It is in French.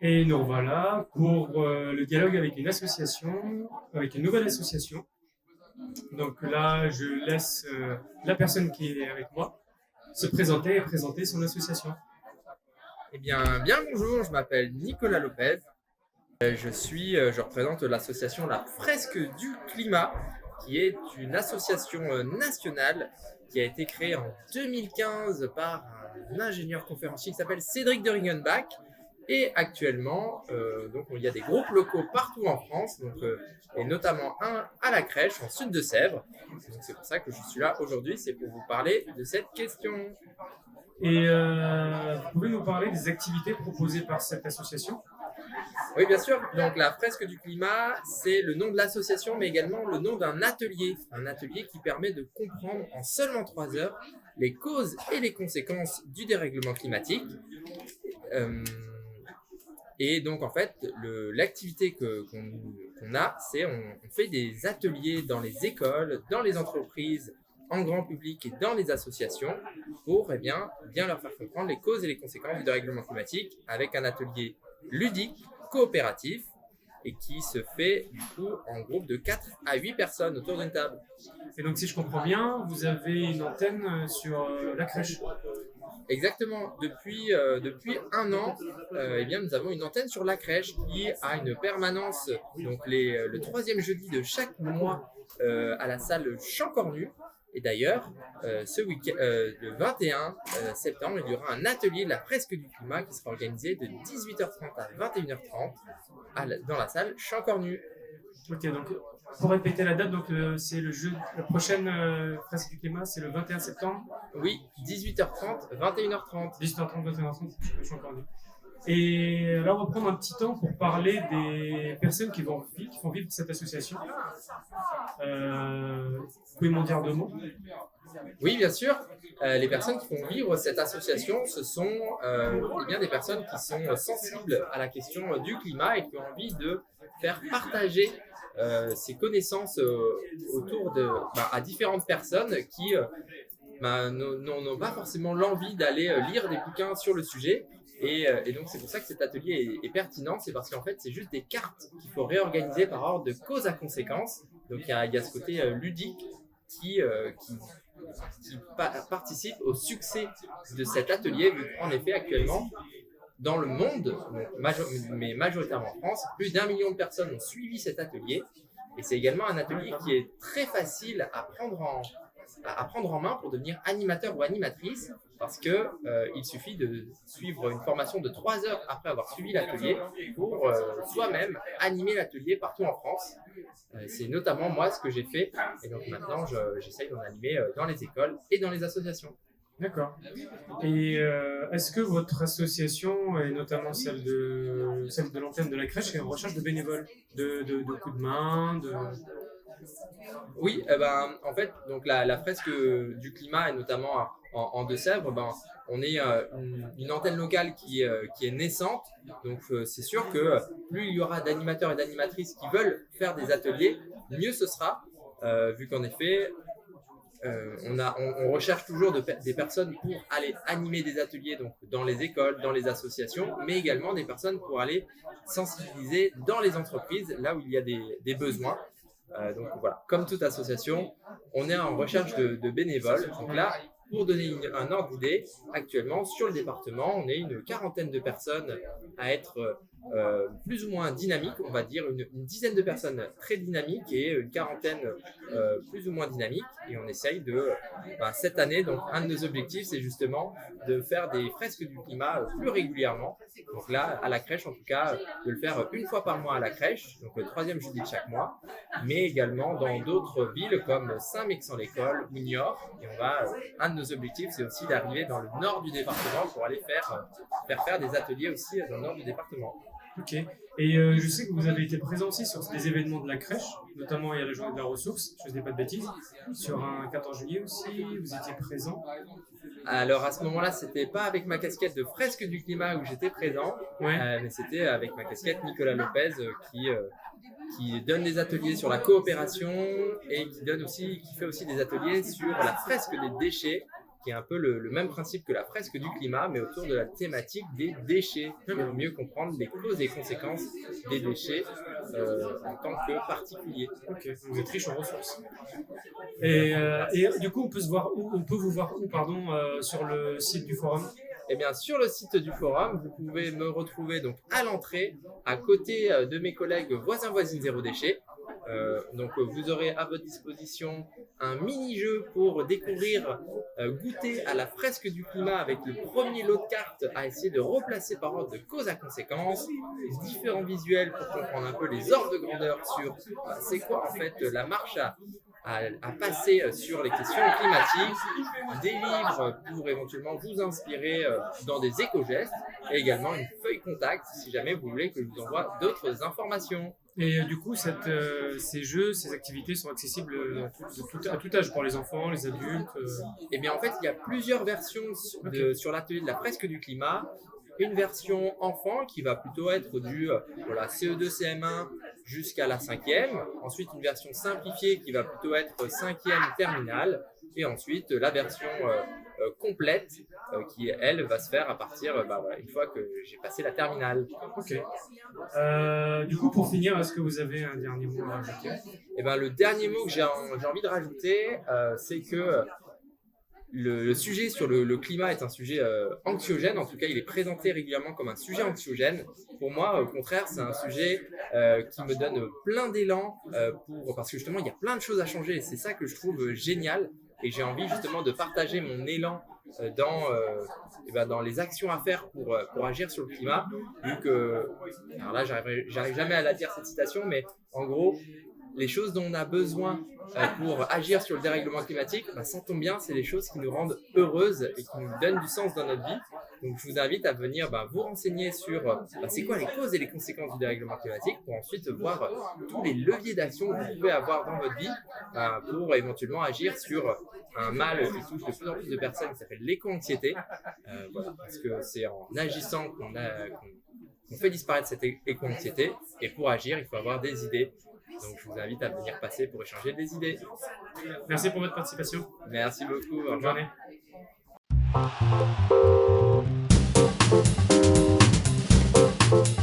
Et nous voilà pour le dialogue avec une association, avec une nouvelle association. Donc là, je laisse la personne qui est avec moi se présenter et présenter son association. Eh bien bonjour, je m'appelle Nicolas Lopez. Je représente l'association La Fresque du Climat, qui est une association nationale qui a été créée en 2015 par un ingénieur conférencier qui s'appelle Cédric de Ringenbach. Et actuellement, donc, il y a des groupes locaux partout en France, et notamment un à la Crèche, en sud de Sèvres. Donc, c'est pour ça que je suis là aujourd'hui, c'est pour vous parler de cette question. Et vous pouvez nous parler des activités proposées par cette association? Oui, bien sûr. Donc, la Fresque du Climat, c'est le nom de l'association, mais également le nom d'un atelier. Un atelier qui permet de comprendre en seulement 3 heures les causes et les conséquences du dérèglement climatique. Et donc, en fait, l'activité qu'on a, c'est on fait des ateliers dans les écoles, dans les entreprises, en grand public et dans les associations pour bien leur faire comprendre les causes et les conséquences du dérèglement climatique avec un atelier ludique, coopératif et qui se fait du coup en groupe de 4 à 8 personnes autour d'une table. Et donc, si je comprends bien, vous avez une antenne sur la crèche. Exactement. Depuis 1 an, nous avons une antenne sur la crèche qui a une permanence donc le 3e jeudi de chaque mois à la salle Champ-Cornu. Et d'ailleurs, le 21 septembre, il y aura un atelier de la Fresque du Climat qui sera organisé de 18h30 à 21h30 dans la salle Champ-Cornu. Ok, donc pour répéter la date, donc c'est la prochaine Fresque du Climat, c'est le 21 septembre. Oui, 18h30, 21h30. 18h30, 21h30, je suis encore dit. Et là, on va prendre un petit temps pour parler des personnes qui font vivre cette association. Vous pouvez m'en dire 2 mots? Oui, bien sûr. Les personnes qui font vivre cette association, ce sont des personnes qui sont sensibles à la question du climat et qui ont envie de faire partager ces connaissances à différentes personnes qui n'ont pas forcément l'envie d'aller lire des bouquins sur le sujet. Et donc, c'est pour ça que cet atelier est pertinent. C'est parce qu'en fait, c'est juste des cartes qu'il faut réorganiser par ordre de cause à conséquence. Donc, il y a ce côté ludique qui participe au succès de cet atelier. En effet, actuellement, dans le monde, mais majoritairement en France, plus d'1 million de personnes ont suivi cet atelier. Et c'est également un atelier qui est très facile à prendre en main pour devenir animateur ou animatrice, parce que il suffit de suivre une formation de 3 heures après avoir suivi l'atelier pour soi-même animer l'atelier partout en France. C'est notamment moi ce que j'ai fait, et donc maintenant j'essaye d'en animer dans les écoles et dans les associations. D'accord. Et est-ce que votre association, et notamment celle de l'antenne de la crèche, est en recherche de bénévoles, de coups de main, Oui, en fait, donc la Fresque du Climat, et notamment en Deux-Sèvres, on est une antenne locale qui est naissante. Donc c'est sûr que plus il y aura d'animateurs et d'animatrices qui veulent faire des ateliers, mieux ce sera, vu qu'en effet, on recherche toujours des personnes pour aller animer des ateliers donc dans les écoles, dans les associations, mais également des personnes pour aller sensibiliser dans les entreprises, là où il y a des besoins. Donc voilà, comme toute association, on est en recherche de bénévoles. Donc là, pour donner un ordre d'idée, actuellement sur le département, on est une 40aine de personnes à être plus ou moins dynamiques, on va dire une dizaine de personnes très dynamiques et une 40aine plus ou moins dynamiques. Et on essaye cette année, donc un de nos objectifs, c'est justement de faire des fresques du climat plus régulièrement. Donc là, à la crèche en tout cas, de le faire une fois par mois à la crèche, donc le 3e jeudi de chaque mois, mais également dans d'autres villes comme Saint-Mexan-l'École ou Niort. Et un de nos objectifs, c'est aussi d'arriver dans le nord du département pour aller faire des ateliers aussi dans le nord du département. Ok. Et je sais que vous avez été présent aussi sur des événements de la crèche, notamment il y a la journée de la ressource, je ne dis pas de bêtises, sur un 14 juillet aussi, vous étiez présent. Alors à ce moment-là, c'était pas avec ma casquette de Fresque du Climat où j'étais présent, Ouais. mais c'était avec ma casquette Nicolas Lopez qui donne des ateliers sur la coopération et qui fait aussi des ateliers sur la fresque des déchets, qui est un peu le même principe que la fresque du climat, mais autour de la thématique des déchets, pour mieux comprendre les causes et conséquences des déchets en tant que particulier. Ok, vous êtes riche en ressources. Et du coup, on peut vous voir où, sur le site du forum? Eh bien, sur le site du forum, vous pouvez me retrouver donc à l'entrée, à côté de mes collègues voisins zéro déchet. Donc vous aurez à votre disposition un mini-jeu pour découvrir, goûter à la fresque du climat avec le premier lot de cartes à essayer de replacer par ordre de cause à conséquence, différents visuels pour comprendre un peu les ordres de grandeur sur c'est quoi en fait la marche à passer sur les questions climatiques, des livres pour éventuellement vous inspirer dans des éco-gestes et également une feuille contact si jamais vous voulez que je vous envoie d'autres informations. Et du coup, ces jeux, ces activités sont accessibles à tout âge pour les enfants, les adultes. Eh bien, en fait, il y a plusieurs versions sur l'atelier de la fresque du climat. Une version enfant qui va plutôt être du CE2, CM1 jusqu'à la 5e. Ensuite, une version simplifiée qui va plutôt être 5e terminale. Et ensuite, la version complète qui, elle, va se faire à partir, une fois que j'ai passé la terminale. Ok. Du coup, pour finir, est-ce que vous avez un dernier mot à rajouter? Eh ben, le dernier mot que j'ai envie de rajouter, c'est que le sujet sur le climat est un sujet anxiogène. En tout cas, il est présenté régulièrement comme un sujet anxiogène. Pour moi, au contraire, c'est un sujet qui me donne plein d'élan parce que justement, il y a plein de choses à changer et c'est ça que je trouve génial. Et j'ai envie justement de partager mon élan dans les actions à faire pour agir sur le climat. Vu que, alors là, j'arrive jamais à la dire cette citation, mais en gros, les choses dont on a besoin pour agir sur le dérèglement climatique, ça tombe bien, c'est les choses qui nous rendent heureuses et qui nous donnent du sens dans notre vie. Donc je vous invite à venir vous renseigner sur c'est quoi les causes et les conséquences du dérèglement climatique pour ensuite voir tous les leviers d'action que vous pouvez avoir dans votre vie pour éventuellement agir sur un mal qui touche de plus en plus de personnes qui s'appelle l'éco-anxiété. Parce que c'est en agissant qu'on fait disparaître cette éco-anxiété et pour agir, il faut avoir des idées. Donc, je vous invite à venir passer pour échanger des idées. Merci pour votre participation. Merci beaucoup. Bonne journée. Au revoir.